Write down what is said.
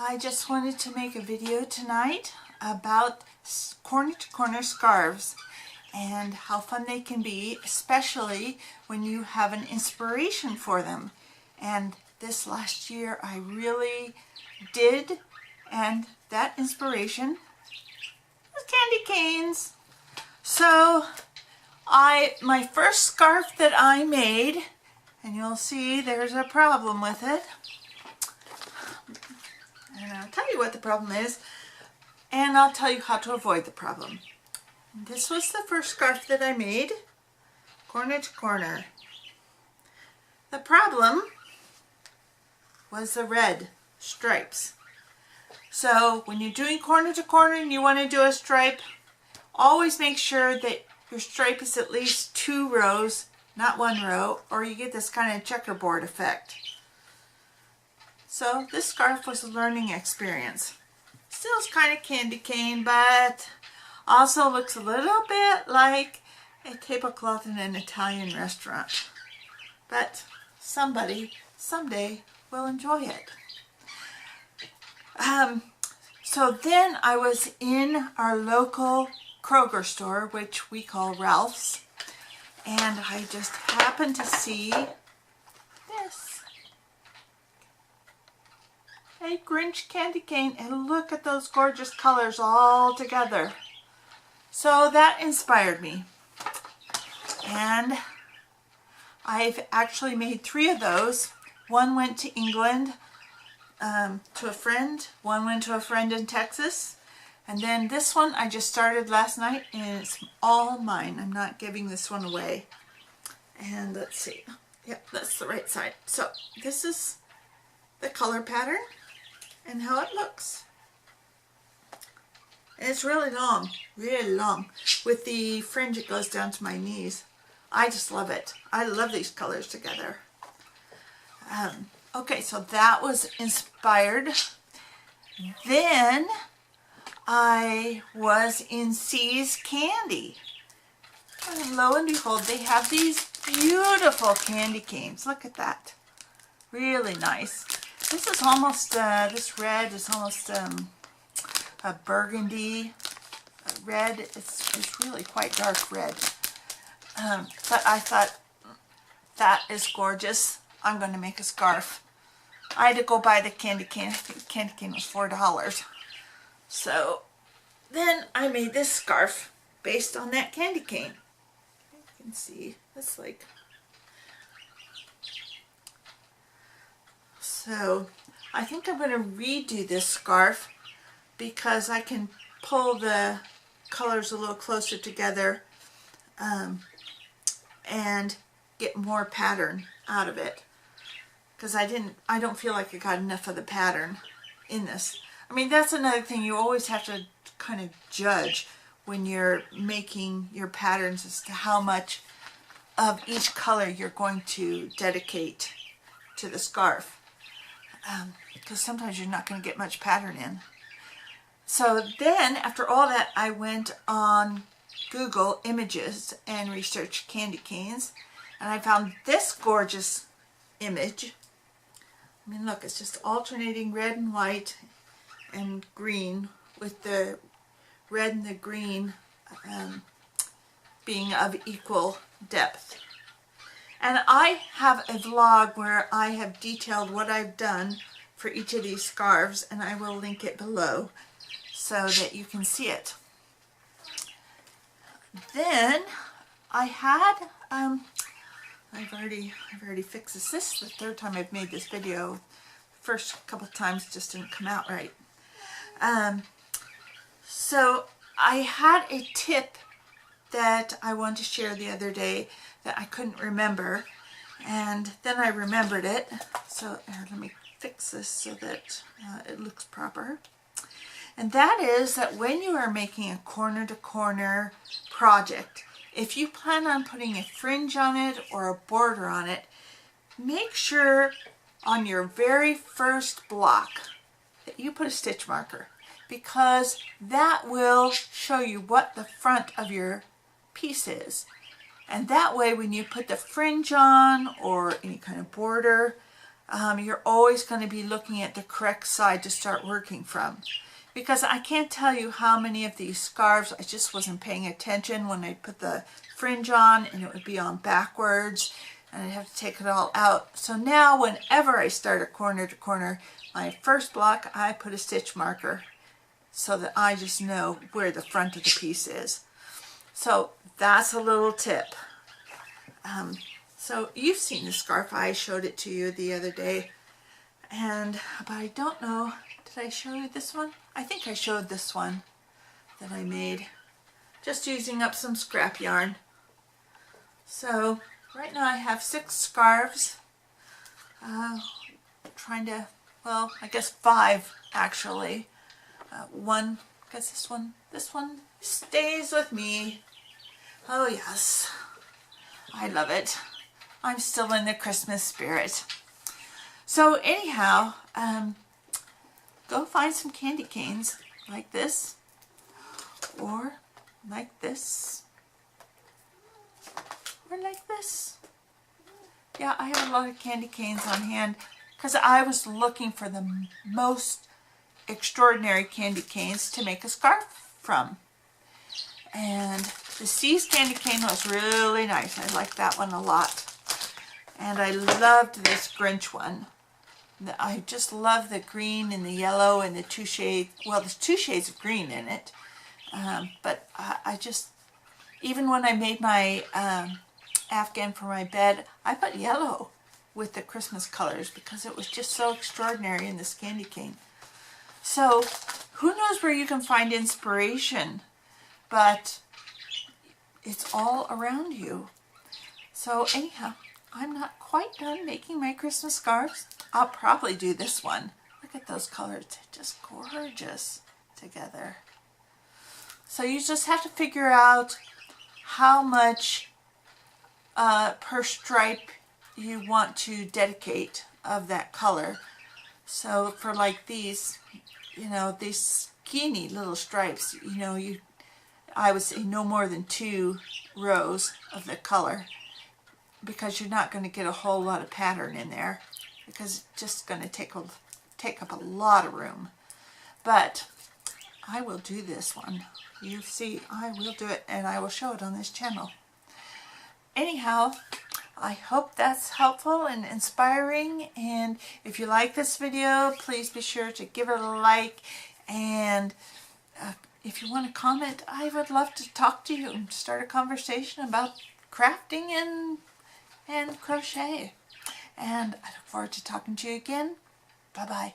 I just wanted to make a video tonight about corner-to-corner scarves and how fun they can be, especially when you have an inspiration for them. And this last year I really did, and that inspiration was candy canes. So my first scarf that I made, and you'll see there's a problem with it. And I'll tell you what the problem is, and I'll tell you how to avoid the problem. This was the first scarf that I made, corner to corner. The problem was the red stripes. So when you're doing corner to corner and you want to do a stripe, always make sure that your stripe is at least 2 rows, not 1 row, or you get this kind of checkerboard effect. So this scarf was a learning experience. Still is kind of candy cane, but also looks a little bit like a tablecloth in an Italian restaurant. But somebody, someday, will enjoy it. So then I was in our local Kroger store, which we call Ralph's, and I just happened to see this. A Grinch candy cane, and look at those gorgeous colors all together. So that inspired me, and I've actually made 3 of those. One went to England to a friend, one went to a friend in Texas, and then this one I just started last night, and it's all mine. I'm not giving this one away. And let's see, yep, that's the right side. So this is the color pattern and how it looks. And it's really long, with the fringe it goes down to my knees. I just love it. I love these colors together. Okay, so that was inspired. Then I was in C's Candy, and lo and behold, they have these beautiful candy canes. Look at that, really nice. This is almost, this red is almost a burgundy red. It's really quite dark red. But I thought, that is gorgeous. I'm going to make a scarf. I had to go buy the candy cane. I think the candy cane was $4. So then I made this scarf based on that candy cane. You can see, it's like... So I think I'm going to redo this scarf because I can pull the colors a little closer together and get more pattern out of it, because I don't feel like I got enough of the pattern in this. I mean, that's another thing you always have to kind of judge when you're making your patterns as to how much of each color you're going to dedicate to the scarf. Because sometimes you're not going to get much pattern in. So then, after all that, I went on Google Images and researched candy canes, and I found this gorgeous image. I mean, look, it's just alternating red and white and green, with the red and the green being of equal depth. And I have a vlog where I have detailed what I've done for each of these scarves, and I will link it below so that you can see it. Then I had, I've already fixed this. This is the 3rd time I've made this video. The first couple of times just didn't come out right. So I had a tip that I wanted to share the other day that I couldn't remember, and then I remembered it. So let me fix this so that it looks proper. And that is that when you are making a corner-to-corner project, if you plan on putting a fringe on it or a border on it, make sure on your very first block that you put a stitch marker, because that will show you what the front of your piece is. And that way, when you put the fringe on or any kind of border, you're always going to be looking at the correct side to start working from. Because I can't tell you how many of these scarves I just wasn't paying attention when I put the fringe on, and it would be on backwards and I'd have to take it all out. So now whenever I start a corner to corner, my first block I put a stitch marker so that I just know where the front of the piece is. So that's a little tip. So you've seen the scarf. I showed it to you the other day, but I don't know, did I show you this one? I think I showed this one that I made just using up some scrap yarn. So right now I have 6 scarves, trying to, well, I guess 5 actually. One, I guess this one stays with me. Oh yes, I love it. I'm still in the Christmas spirit. So anyhow, go find some candy canes like this, or like this, or like this. Yeah, I have a lot of candy canes on hand because I was looking for the most extraordinary candy canes to make a scarf from. And the C's candy cane was really nice. I liked that one a lot. And I loved this Grinch one. I just love the green and the yellow and the 2 shades. Well, there's 2 shades of green in it. But I just, even when I made my Afghan for my bed, I put yellow with the Christmas colors because it was just so extraordinary in this candy cane. So who knows where you can find inspiration, but it's all around you. So anyhow, I'm not quite done making my Christmas scarves. I'll probably do this one. Look at those colors, they're just gorgeous together. So you just have to figure out how much per stripe you want to dedicate of that color. So for like these, you know, these skinny little stripes, you know, I would say no more than 2 rows of the color, because you're not going to get a whole lot of pattern in there, because it's just going to take up a lot of room. But I will do this one. You see, I will do it, and I will show it on this channel. Anyhow, I hope that's helpful and inspiring, and if you like this video, please be sure to give it a like, and if you want to comment, I would love to talk to you and start a conversation about crafting and crochet. And I look forward to talking to you again. Bye-bye.